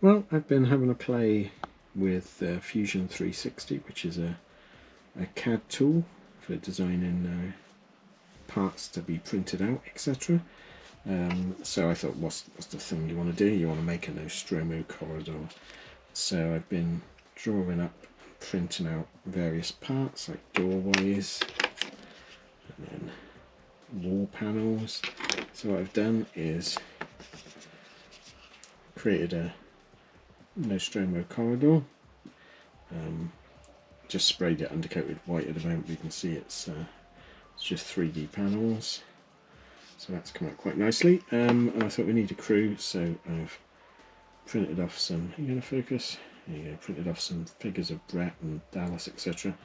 Well, I've been having a play with Fusion 360, which is a CAD tool for designing parts to be printed out, etc. So I thought, what's the thing you want to do? You want to make a Nostromo corridor. So I've been drawing up, printing out various parts like doorways and then wall panels. So what I've done is created a Nostromo corridor. Just sprayed it undercoated white at the moment. You can see it's just 3D panels, so that's come out quite nicely. And I thought we need a crew, so I've printed off some. Are you going to focus? There you go. Printed off some figures of Brett and Dallas, etc.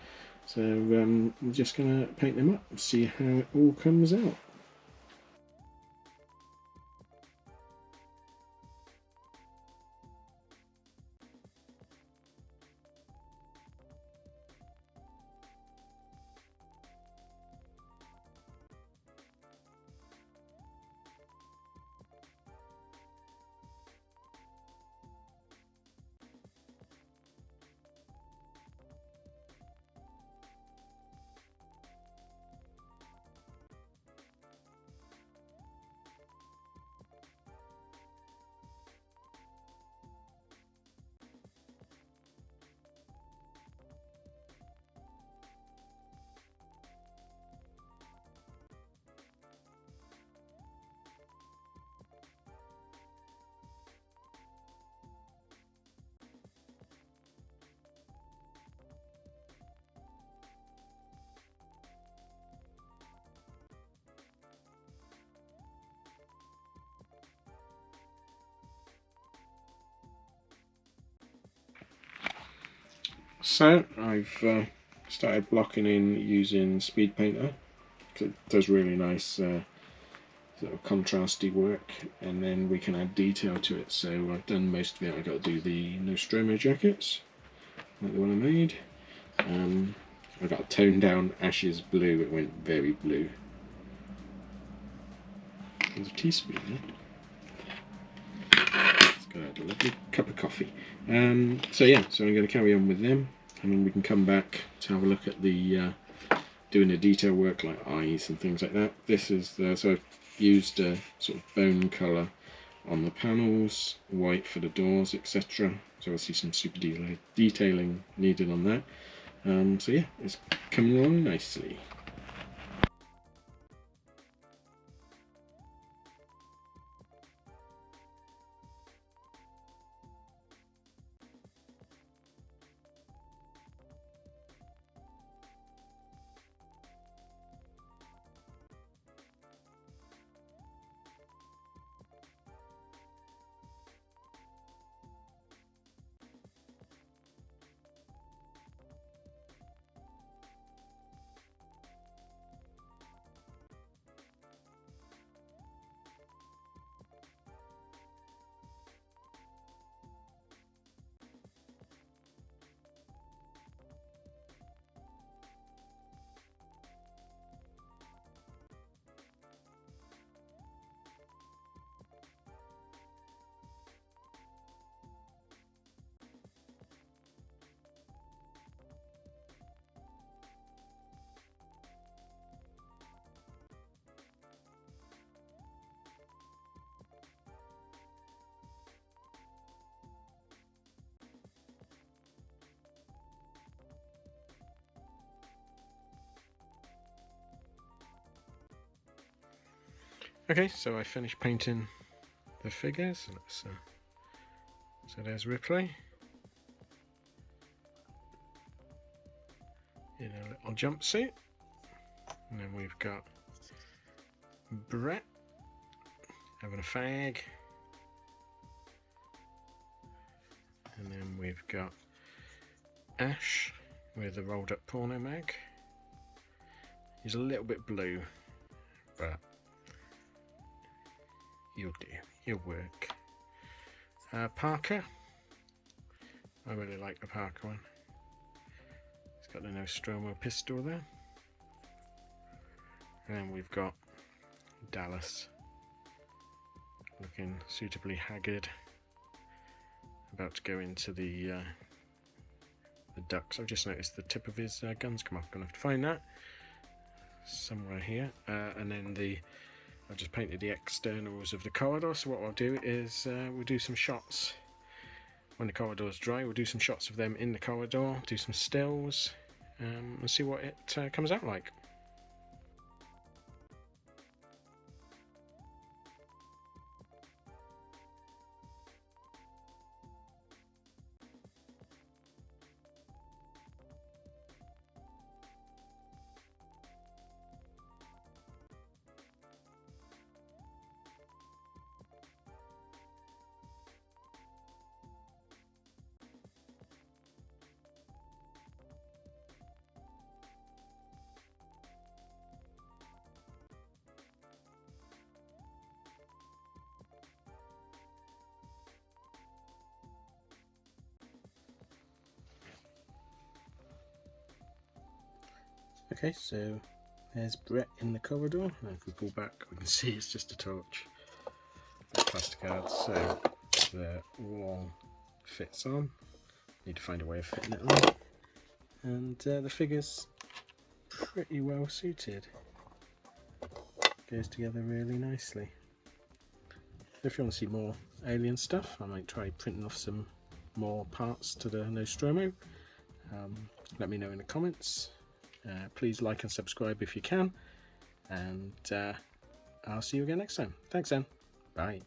So I'm just going to paint them up and see how it all comes out. So I've started blocking in using Speed Painter. It does really nice sort of contrasty work, and then we can add detail to it. So I've done most of it. I've got to do the Nostromo jackets, like the one I made. I got to tone down Ash's blue. It went very blue. There's a teaspoon there. It's got a lovely cup of coffee. So yeah, so I'm going to carry on with them, and then we can come back to have a look at the doing the detail work like eyes and things like that. This is so I've used a sort of bone colour on the panels, white for the doors, etc. So I see some super detailing needed on that. So yeah, it's coming along nicely. Okay, so I finished painting the figures. So there's Ripley in a little jumpsuit, and then we've got Brett having a fag, and then we've got Ash with a rolled up porno mag. He's a little bit blue, but you'll do, you'll work. Parker, I really like the Parker one. It's got the Nostromo pistol there. And then we've got Dallas looking suitably haggard, a about to go into the ducts. I've just noticed the tip of his guns come off. I'm going to have to find that somewhere here. And then I've just painted the externals of the corridor, so what I'll do is we'll do some shots when the corridor's dry. We'll do some shots of them in the corridor, do some stills, and see what it comes out like. Okay, so there's Brett in the corridor, and if we pull back we can see it's just a torch. Plastic guards, so the wall fits on. Need to find a way of fitting it on. And the figure's pretty well suited. Goes together really nicely. If you want to see more alien stuff, I might try printing off some more parts to the Nostromo. Let me know in the comments. Please like and subscribe if you can, and I'll see you again next time. Thanks then. Bye.